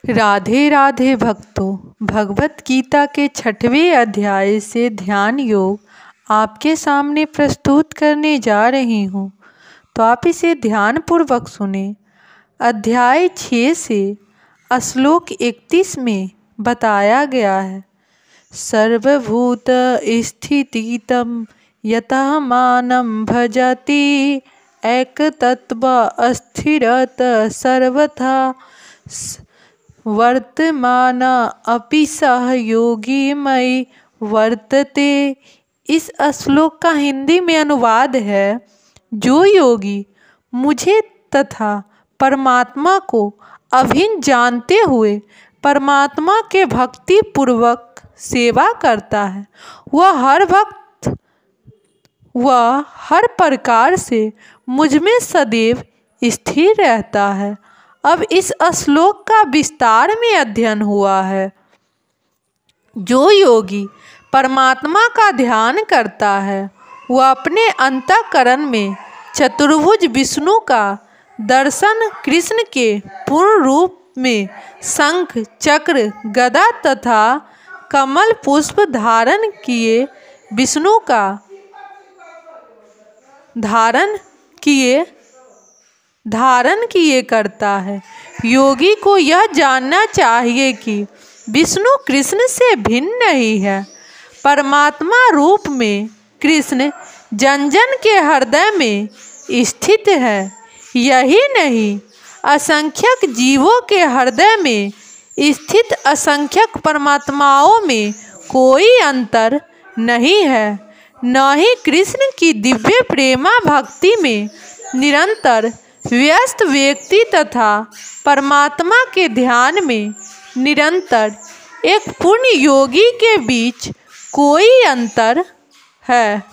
राधे राधे भक्तों, भगवत गीता के 6वें अध्याय से ध्यान योग आपके सामने प्रस्तुत करने जा रही हूँ, तो आप इसे ध्यानपूर्वक सुने। अध्याय 6 से श्लोक 31 में बताया गया है, सर्वभूत स्थितितं यतः मानं भजति एकतत्व अस्थिरत सर्वथा वर्तमान अपि सह योगी मयि वर्तते। इस श्लोक का हिंदी में अनुवाद है, जो योगी मुझे तथा परमात्मा को अभिन्न जानते हुए परमात्मा के भक्ति पूर्वक सेवा करता है, वह हर प्रकार से मुझ में सदैव स्थिर रहता है। अब इस श्लोक का विस्तार में अध्ययन हुआ है। जो योगी परमात्मा का ध्यान करता है, वह अपने अंतःकरण में चतुर्भुज विष्णु का दर्शन, कृष्ण के पूर्ण रूप में शंख, चक्र, गदा तथा कमल पुष्प धारण किए करता है। योगी को यह जानना चाहिए कि विष्णु कृष्ण से भिन्न नहीं है। परमात्मा रूप में कृष्ण जन जन के हृदय में स्थित है। यही नहीं, असंख्यक जीवों के हृदय में स्थित असंख्यक परमात्माओं में कोई अंतर नहीं है। न ही कृष्ण की दिव्य प्रेमा भक्ति में निरंतर व्यस्त व्यक्ति तथा परमात्मा के ध्यान में निरंतर एक पूर्ण योगी के बीच कोई अंतर है।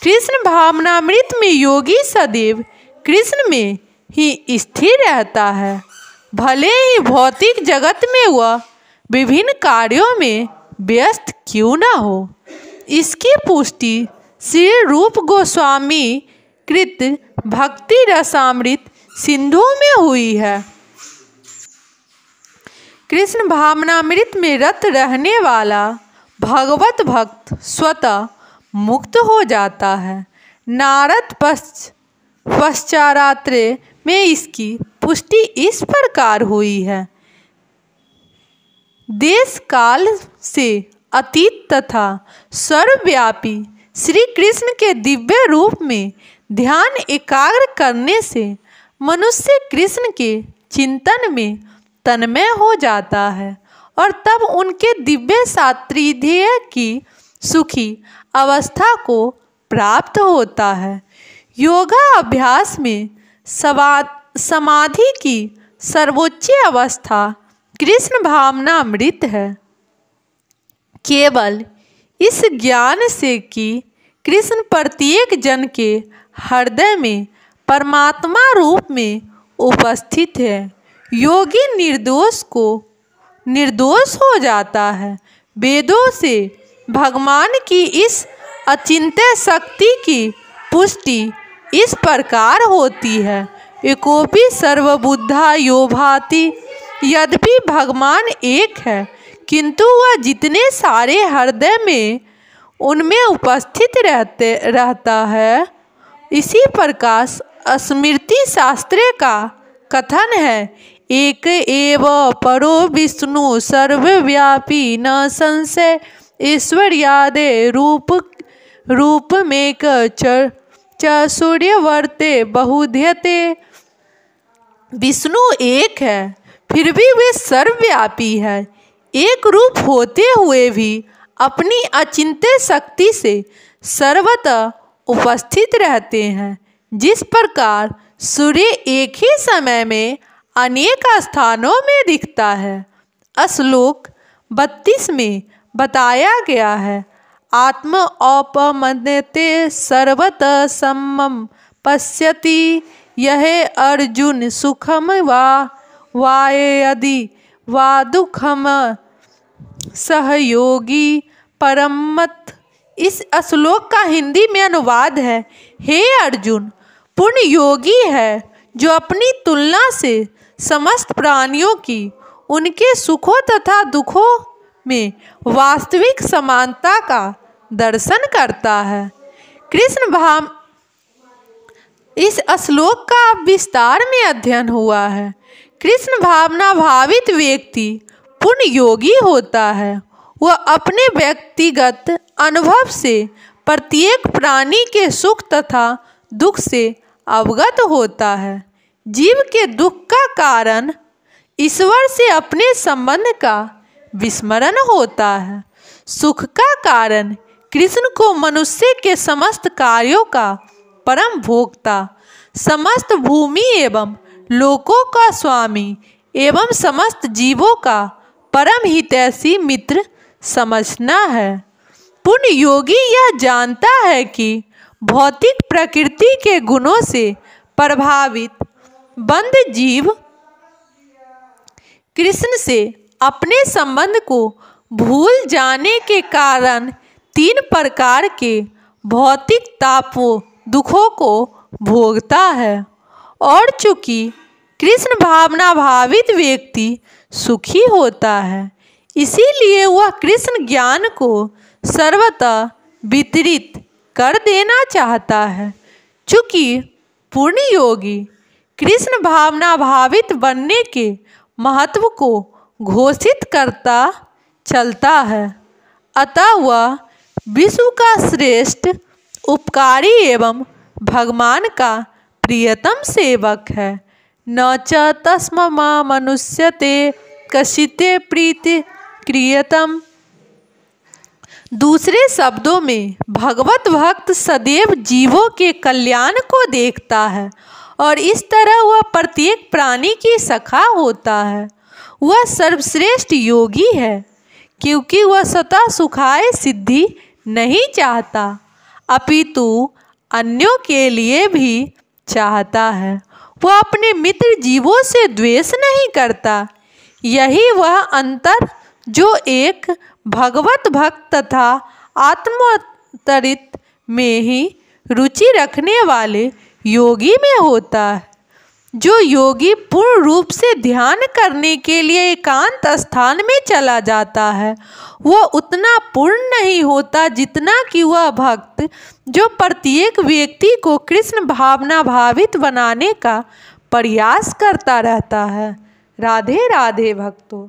कृष्ण भावनामृत में योगी सदैव कृष्ण में ही स्थिर रहता है, भले ही भौतिक जगत में वह विभिन्न कार्यों में व्यस्त क्यों न हो। इसकी पुष्टि श्री रूप गोस्वामी कृत भक्ति रसामृत सिंधु में हुई है। कृष्ण भावनामृत में रत रहने वाला भगवत भक्त स्वतः मुक्त हो जाता है। नारद पश्चारात्रे में इसकी पुष्टि इस प्रकार हुई है, देश काल से अतीत तथा सर्वव्यापी श्री कृष्ण के दिव्य रूप में ध्यान एकाग्र करने से मनुष्य कृष्ण के चिंतन में तन्मय हो जाता है और तब उनके दिव्य सात्रिध्यय की सुखी अवस्था को प्राप्त होता है। योगा अभ्यास में समाधि की सर्वोच्च अवस्था कृष्ण भावनामृत है। केवल इस ज्ञान से कि कृष्ण प्रत्येक जन के हृदय में परमात्मा रूप में उपस्थित है, योगी निर्दोष हो जाता है। वेदों से भगवान की इस अचिंत्य शक्ति की पुष्टि इस प्रकार होती है, एकोपि सर्वबुद्धा यो भाति। यद्यपि भगवान एक है, किंतु वह जितने सारे हृदय में उनमें उपस्थित रहता है। इसी प्रकार स्मृति शास्त्र का कथन है, एक एव परो विष्णु सर्वव्यापी न संशय ऐश्वर्यादे रूपमेक च सूर्यवर्ते बहुध्यते। विष्णु एक है, फिर भी वे सर्वव्यापी है। एक रूप होते हुए भी अपनी अचिंत्य शक्ति से सर्वतः उपस्थित रहते हैं। जिस प्रकार सूर्य एक ही समय में अनेक स्थानों में दिखता है। श्लोक 32 में बताया गया है, आत्म औपमन्यते सर्वतः समम पश्यति यह अर्जुन सुखम वा यदि वा दुखम सहयोगी परमत। इस श्लोक का हिंदी में अनुवाद है, हे अर्जुन, पूर्ण योगी है जो अपनी तुलना से समस्त प्राणियों की उनके सुखों तथा दुखों में वास्तविक समानता का दर्शन करता है। कृष्ण भाव इस श्लोक का विस्तार में अध्ययन हुआ है। कृष्ण भावना भावित व्यक्ति पूर्ण योगी होता है। वह अपने व्यक्तिगत अनुभव से प्रत्येक प्राणी के सुख तथा दुख से अवगत होता है। जीव के दुख का कारण ईश्वर से अपने संबंध का विस्मरण होता है। सुख का कारण कृष्ण को मनुष्य के समस्त कार्यों का परम भोक्ता, समस्त भूमि एवं लोकों का स्वामी एवं समस्त जीवों का परम हितैषी मित्र समझना है। पूर्ण योगी यह जानता है कि भौतिक प्रकृति के गुणों से प्रभावित बंध जीव कृष्ण से अपने संबंध को भूल जाने के कारण 3 प्रकार के भौतिक तापों दुखों को भोगता है। और चूंकि कृष्ण भावना भावित व्यक्ति सुखी होता है, इसीलिए वह कृष्ण ज्ञान को सर्वतः वितरित कर देना चाहता है। चूंकि पूर्ण योगी कृष्ण भावना भावित बनने के महत्व को घोषित करता चलता है, अतः वह विश्व का श्रेष्ठ उपकारी एवं भगवान का प्रियतम सेवक है। न च तस्मा मनुष्यते कशिते प्रीति क्रियतम। दूसरे शब्दों में भगवत भक्त सदैव जीवों के कल्याण को देखता है और इस तरह वह प्रत्येक प्राणी की सखा होता है। वह सर्वश्रेष्ठ योगी है क्योंकि वह सदा सुखाय सिद्धि नहीं चाहता, अपितु अन्यों के लिए भी चाहता है। वह अपने मित्र जीवों से द्वेष नहीं करता। यही वह अंतर जो एक भगवत भक्त तथा आत्मोत्तरित में ही रुचि रखने वाले योगी में होता है। जो योगी पूर्ण रूप से ध्यान करने के लिए एकांत स्थान में चला जाता है, वह उतना पूर्ण नहीं होता जितना कि वह भक्त जो प्रत्येक व्यक्ति को कृष्ण भावना भावित बनाने का प्रयास करता रहता है। राधे राधे भक्तों।